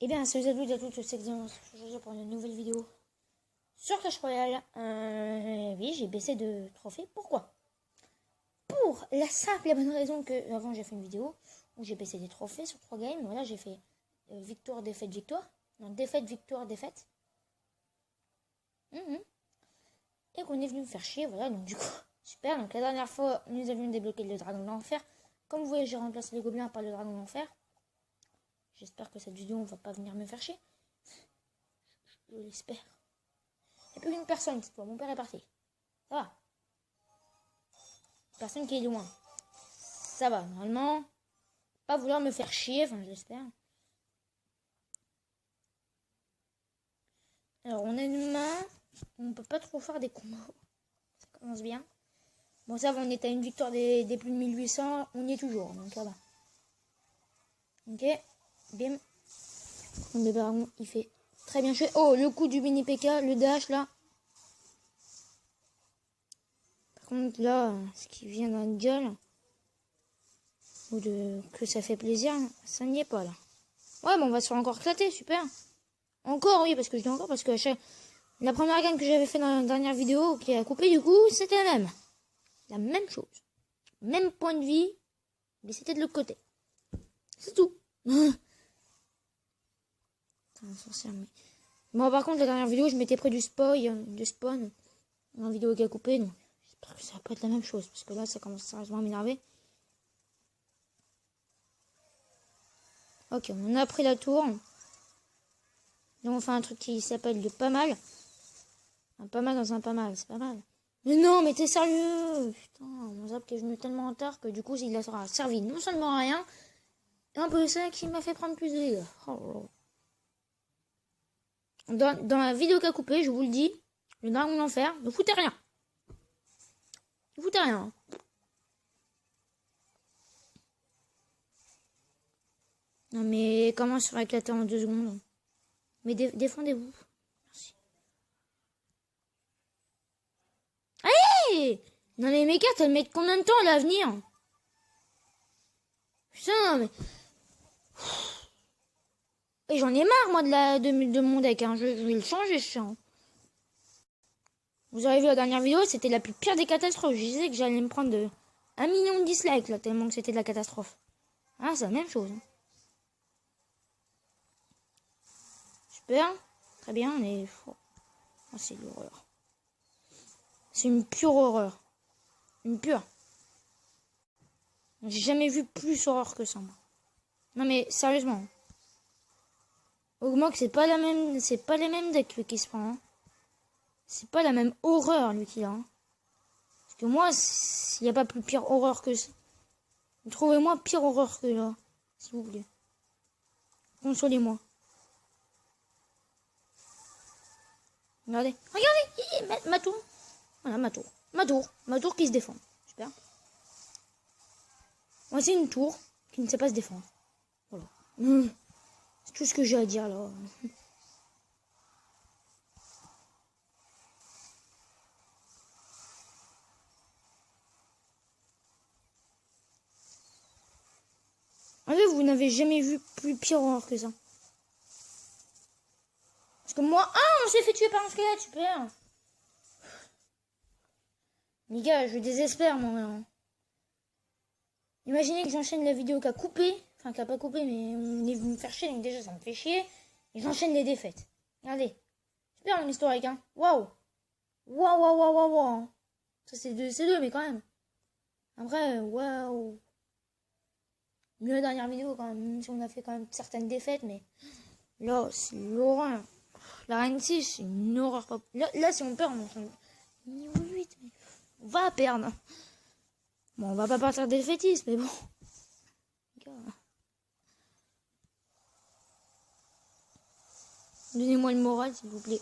Eh bien, salut à tous et à toutes, c'est Xenos, aujourd'hui pour une nouvelle vidéo sur Clash Royale. Oui, j'ai baissé de trophées. Pourquoi? Pour la simple et bonne raison que avant j'ai fait une vidéo où j'ai baissé des trophées sur 3 games. Voilà, j'ai fait victoire, défaite, victoire. Non, défaite, victoire, défaite. Et qu'on est venu me faire chier, voilà, donc du coup, super. Donc la dernière fois, nous avions débloqué le dragon de l'enfer. Comme vous voyez, j'ai remplacé les gobelins par le dragon de l'enfer. J'espère que cette vidéo ne va pas venir me faire chier. Je l'espère. Il n'y a plus qu'une personne cette fois. Mon père est parti. Ça va. Personne qui est loin. Ça va. Normalement, pas vouloir me faire chier. Enfin, j'espère. Alors, on a une main. On peut pas trop faire des combos. Ça commence bien. Bon, ça va. On est à une victoire des plus de 1800. On y est toujours. Donc, ça va. Ok. Bim. Le baron, il fait très bien jouer. Oh, le coup du mini PK. Le dash, là. Par contre, là, ce qui vient dans la gueule, ou de que ça fait plaisir, ça n'y est pas, là. Ouais, bon, on va se faire encore éclater, super. Encore, oui, parce que je dis encore, parce que la première game que j'avais fait dans la dernière vidéo, qui a coupé, du coup, c'était la même. La même chose. Même point de vie, mais c'était de l'autre côté. C'est tout. Bon, par contre, la dernière vidéo, je m'étais près du spawn, dans la vidéo qui a coupé, donc j'espère que ça va pas être la même chose, parce que là, ça commence sérieusement à m'énerver. Ok, on a pris la tour. Là, on fait un truc qui s'appelle le pas mal. Un pas mal dans un pas mal, c'est pas mal. Mais non, mais t'es sérieux? Putain, mon zap est venu tellement en retard que du coup, il a servi non seulement à rien, et un peu ça qui m'a fait prendre plus de dégâts. Oh. Dans la vidéo qu'a coupé, je vous le dis, le dragon de l'enfer, ne foutez rien. Ne foutez rien. Non mais comment se faire éclater en 2 secondes? Mais défendez-vous. Merci. Allez! Non mais mes cartes, elles mettent combien de temps à l'avenir? Putain, mais... Et j'en ai marre, moi, de mon deck. Hein. Je vais le changer, ce chien. Vous avez vu la dernière vidéo, c'était la plus pire des catastrophes. Je disais que j'allais me prendre 1 million de dislikes, là, tellement que c'était de la catastrophe. Ah, c'est la même chose. Hein. Super. Très bien, mais... Oh, c'est l'horreur. C'est une pure horreur. Une pure. J'ai jamais vu plus horreur que ça, moi. Non, mais, sérieusement. Augmente, c'est pas les mêmes decks, lui, qui se prend. Hein. C'est pas la même horreur, lui, qu'il a. Hein. Parce que moi, il n'y a pas plus pire horreur que ça. Trouvez-moi pire horreur que là. S'il vous plaît. Consolez-moi. Regardez. Regardez. Ma tour. Voilà, ma tour. Ma tour qui se défend. Super. Moi, c'est une tour qui ne sait pas se défendre. Voilà. C'est tout ce que j'ai à dire, là. En fait, vous n'avez jamais vu plus pire horreur que ça. Parce que moi... Ah, on s'est fait tuer par un squelette, super. Les gars, je désespère, moi. Hein. Imaginez que j'enchaîne la vidéo qui a coupé. Enfin, qui a pas coupé, mais on est venu me faire chier. Donc déjà, ça me fait chier. Et j'enchaîne les défaites. Regardez. Super mon historique, hein. Waouh. Waouh. Ça, c'est deux, mais quand même. Après, waouh. Mieux la dernière vidéo, quand même. Même si on a fait quand même certaines défaites, mais... Là, c'est l'horreur. La Reine 6, c'est une horreur. Là, si on perd, on niveau 8, mais... On va perdre. Bon, on va pas partir défaitiste, mais bon. Donnez-moi le moral, s'il vous plaît.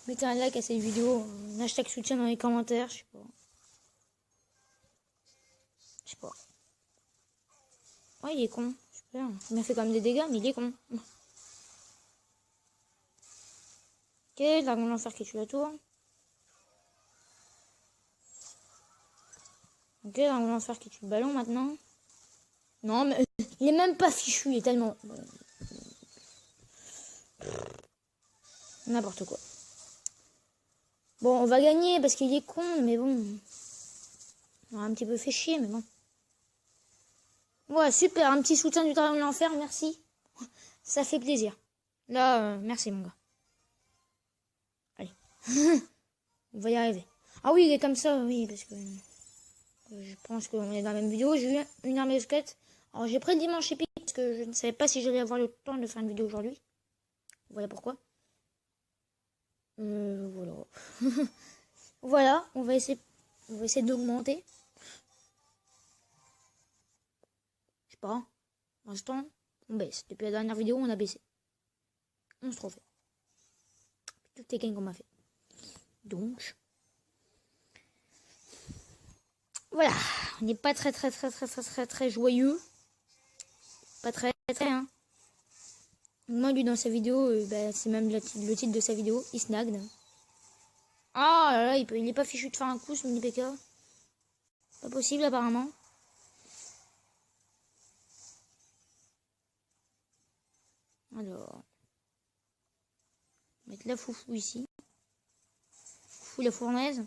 Mettez un like à cette vidéo, un hashtag soutien dans les commentaires, je sais pas. Je sais pas. Ouais, il est con, super. Il m'a fait quand même des dégâts, mais il est con. Ok, dragon de l'enfer qui tue la tour. Ok, dragon de l'enfer qui tue le ballon maintenant. Non, mais il est même pas fichu, il est tellement... N'importe quoi. Bon, on va gagner parce qu'il est con, mais bon. On a un petit peu fait chier, mais bon. Ouais, super, un petit soutien du dragon de l'enfer, merci. Ça fait plaisir. Là, merci mon gars. Allez. On va y arriver. Ah oui, il est comme ça, oui, parce que... je pense qu'on est dans la même vidéo. J'ai eu une armée de squelettes. Alors j'ai pris le dimanche épique parce que je ne savais pas si j'allais avoir le temps de faire une vidéo aujourd'hui. Voilà pourquoi. Voilà. Voilà, on va essayer d'augmenter. Je sais pas. Pour l'instant, on baisse. Depuis la dernière vidéo, on a baissé. 11 trophées. Toutes les gains qu'on m'a fait. Donc, voilà. On n'est pas très joyeux. Pas très, hein. Moi, lui, dans sa vidéo, c'est même le titre de sa vidéo, il snagged. Ah là là, il est pas fichu de faire un coup, ce mini PK. Pas possible, apparemment. Alors. On va mettre la foufou ici. Foufou la fournaise.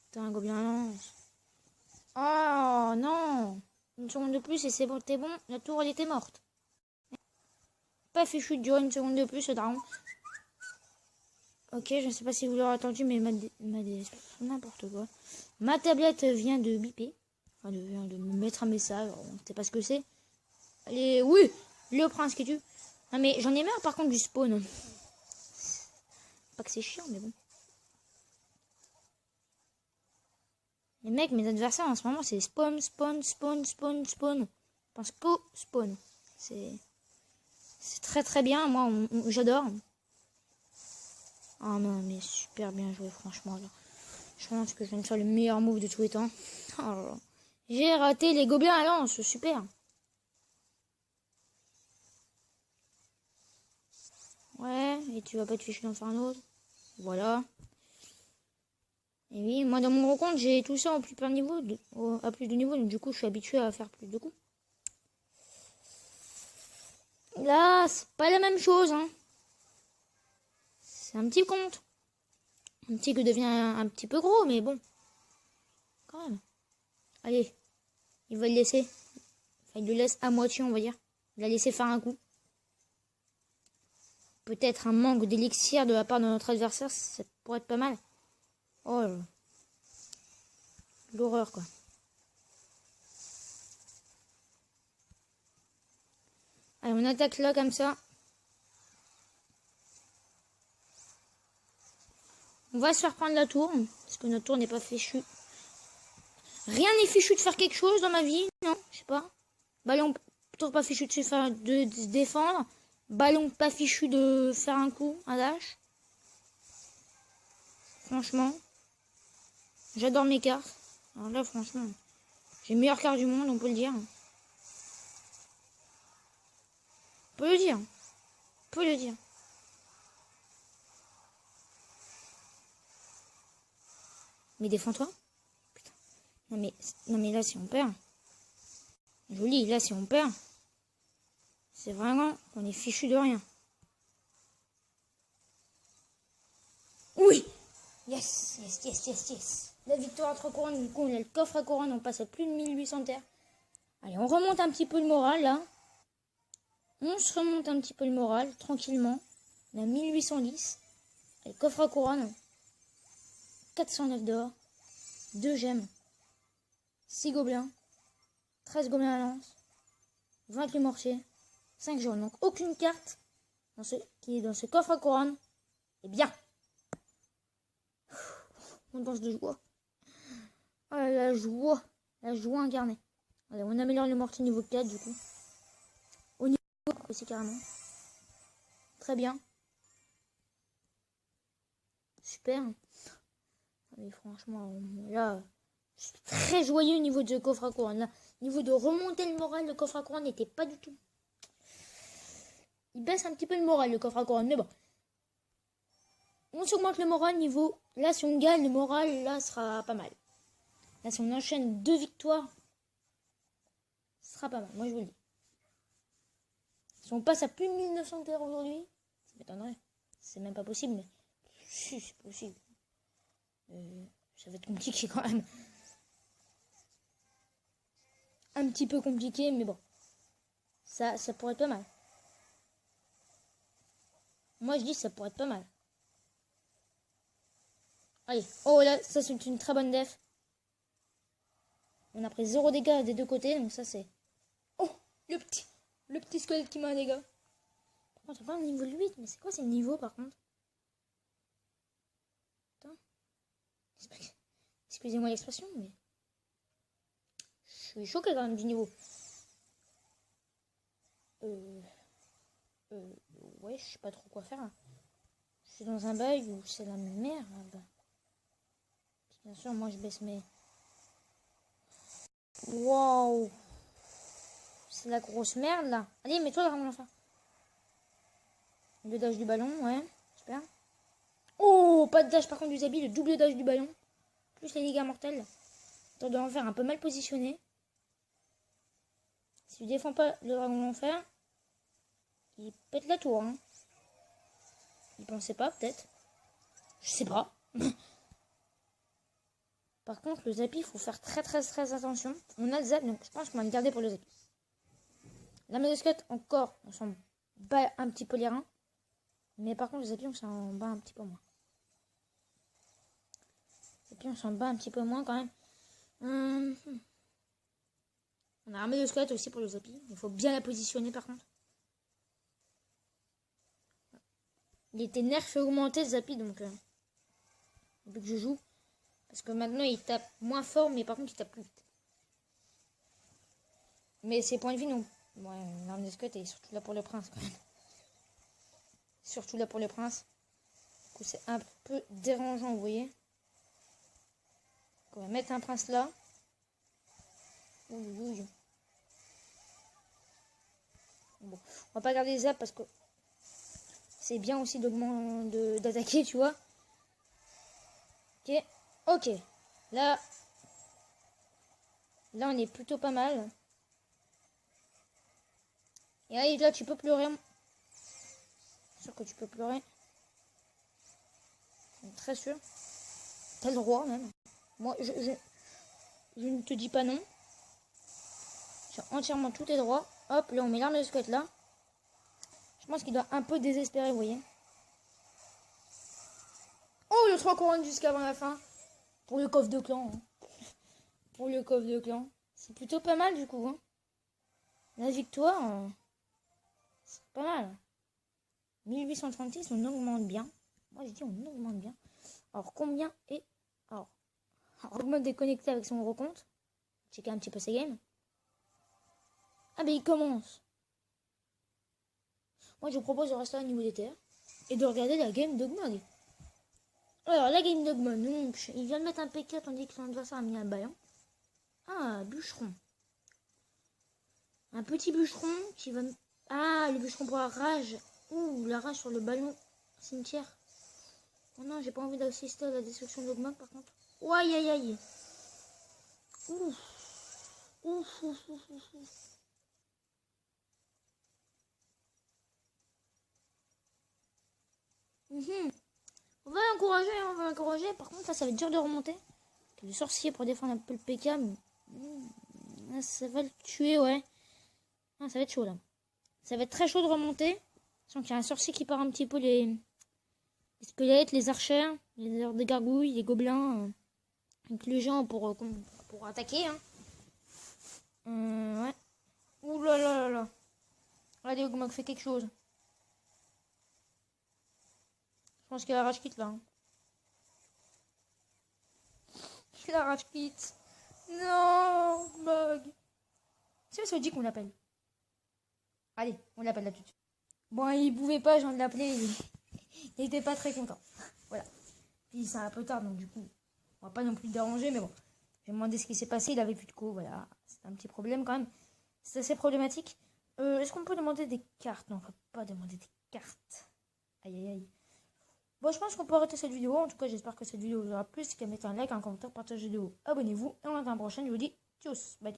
Putain, un gobelin lance. Oh non! Une seconde de plus et c'est bon, t'es bon. La tour, elle était morte. Pas fichu de durer une seconde de plus, ce dragon. Ok, je ne sais pas si vous l'aurez entendu, mais n'importe quoi. Ma tablette vient de biper. Enfin, vient de me mettre un message. On ne sait pas ce que c'est. Allez, oui! Le prince qui tue. Non, mais j'en ai marre par contre du spawn. Pas que c'est chiant, mais bon. Les mecs, mes adversaires en ce moment, c'est spawn. Je pense qu'au spawn. C'est très bien. Moi, j'adore. Ah non, mais super bien joué, franchement. Là. Je pense que je viens de faire le meilleur move de tous les temps. Oh, j'ai raté les gobelins à lance, super. Ouais, et tu vas pas te ficher d'en faire un autre. Voilà. Et oui, moi dans mon compte, j'ai tout ça en plus plein niveau, à plus de niveau, donc du coup, je suis habitué à faire plus de coups. Là, c'est pas la même chose, hein. C'est un petit compte. Un petit que devient un petit peu gros, mais bon. Quand même. Allez. Il va le laisser. Enfin, il le laisse à moitié, on va dire. Il l'a laissé faire un coup. Peut-être un manque d'élixir de la part de notre adversaire, ça pourrait être pas mal. Oh là là. L'horreur, quoi. Allez, on attaque là, comme ça. On va se faire prendre la tour, parce que notre tour n'est pas fichu. Rien n'est fichu de faire quelque chose dans ma vie, non, je sais pas. Ballon, tour pas fichu de se défendre. Ballon pas fichu de faire un coup, un dash. Franchement, j'adore mes cartes. Alors là, franchement, j'ai le meilleur carte du monde, on peut le dire. On peut le dire. On peut le dire. Mais défends-toi. Putain. Non mais là, si on perd. Joli, là, si on perd. C'est vraiment qu'on est fichu de rien. Oui! Yes. La victoire entre couronnes, du coup, on a le coffre à couronne, on passe à plus de 1800 terres. Allez, on remonte un petit peu le moral, là. On se remonte un petit peu le moral, tranquillement. On a 1810. Allez, coffre à couronne. 409 d'or. 2 gemmes. 6 gobelins. 13 gobelins à lance. 20 clés mortiers. 5 jaunes. Donc, aucune carte qui est dans ce coffre à couronne est bien. On danse de joie. Oh, la joie. La joie incarnée. Allez, on améliore le mortier niveau 4, du coup. Au niveau aussi, carrément. Très bien. Super. Mais franchement, là, je suis très joyeux au niveau de coffre à couronne. Là, au niveau de remonter le moral, le coffre à couronne n'était pas du tout. Il baisse un petit peu le moral, le coffre à couronne, mais bon. On s'augmente le moral niveau... Là, si on gagne, le moral, là, sera pas mal. Là, si on enchaîne 2 victoires, ce sera pas mal. Moi, je vous le dis. Si on passe à plus de 1900 terres aujourd'hui, Ça m'étonnerait. C'est même pas possible, mais si, c'est possible. Ça va être compliqué quand même. Un petit peu compliqué, mais bon. Ça pourrait être pas mal. Moi, je dis ça pourrait être pas mal. Allez. Oh là, ça c'est une très bonne def. On a pris 0 dégâts des deux côtés, donc ça c'est... Oh, le petit squelette qui m'a un dégât. Par contre, on pas un niveau 8, mais c'est quoi ces niveaux par contre? Attends. Excusez-moi l'expression, mais... Je suis choqué quand même du niveau. Ouais, je sais pas trop quoi faire. Hein. Je suis dans un bug où c'est la merde. Bien sûr, moi je baisse mes... Waouh! C'est la grosse merde là. Allez, mets-toi là, mon enfant. Le dodge du ballon, ouais, super. Oh, pas de dash par contre du Zabi, le double dodge du ballon. Plus les dégâts mortels. On doit en faire un peu mal positionné. Si tu défends pas le dragon d'enfer, il pète la tour. Hein. Il pensait pas, peut-être. Je sais pas. Par contre, le Zappy, il faut faire très attention. On a le Zap, donc je pense qu'on va le garder pour le Zappy. La Médoscotte, encore, on s'en bat un petit peu les reins. Mais par contre, le Zappy, on s'en bat un petit peu moins. Et puis, on s'en bat un petit peu moins quand même. On a un Médoscotte aussi pour le Zappy. Il faut bien la positionner par contre. Il était nerf augmenté le Zappy, donc depuis que je joue. Parce que maintenant, il tape moins fort, mais par contre, il tape plus vite. Mais ses points de vie, non. Ouais, l'arme de Scott est surtout là pour le prince, quand même. Surtout là pour le prince. Du coup, c'est un peu dérangeant, vous voyez. Donc, on va mettre un prince là. Ouh. Bon, on va pas garder les zaps parce que c'est bien aussi d'attaquer, tu vois. Ok. Là, on est plutôt pas mal. Et allez, là, tu peux pleurer. C'est sûr que tu peux pleurer. Très sûr. T'as le droit, même. Moi, je ne te dis pas non. J'ai entièrement tous tes droits. Hop, là, on met l'arme de squelette là. Je pense qu'il doit un peu désespérer, vous voyez. Oh, le 3 couronnes jusqu'avant la fin. Pour le coffre de clan. Hein. Pour le coffre de clan. C'est plutôt pas mal, du coup. Hein. La victoire, c'est pas mal. 1836, on augmente bien. Moi, je dis on augmente bien. Alors, combien est... Alors, augmente déconnecté avec son recompte. Checker un petit peu ses games. Ah, ben, il commence. Moi, je vous propose de rester au niveau des terres et de regarder la game d'Ogmog. Alors, la game d'Ogmog, donc, il vient de mettre un PK tandis que son adversaire a mis un ballon. Ah, bûcheron. Un petit bûcheron qui va... Ah, le bûcheron pour la rage. Ouh, la rage sur le ballon cimetière. Oh non, j'ai pas envie d'assister à la destruction d'Ogmog par contre. Oh, aïe. Ouf. On va l'encourager. Par contre, là, ça va être dur de remonter. Le sorcier pour défendre un peu le PK. Mais... ça va le tuer, ouais. Ah, ça va être chaud, là. Ça va être très chaud de remonter. Sachant qu'il y a un sorcier qui part un petit peu les squelettes, les archers, les gargouilles, les gobelins. Avec les gens pour attaquer. Hein. Ouais. Ouh là. Allez, Ogmog fait quelque chose. Je pense qu'il a la rage quitte là. Hein. Il a la rage quitte. Non, Ogmog. C'est ce dit qu'on l'appelle. Allez, on l'appelle là tout de suite. Bon, il pouvait pas, j'en ai appelé. Il était pas très content. Voilà. Puis c'est un peu tard, donc du coup, on va pas non plus le déranger, mais bon. J'ai demandé ce qui s'est passé, il avait plus de co, voilà. C'est un petit problème quand même. C'est assez problématique. Est-ce qu'on peut demander des cartes? Non, on va pas demander des cartes. Aïe. Bon, je pense qu'on peut arrêter cette vidéo. En tout cas, j'espère que cette vidéo vous aura plu. Si vous mettez un like, un commentaire, partagez la vidéo, abonnez-vous. Et on se voit dans la prochaine. Je vous dis tchuss. Bye.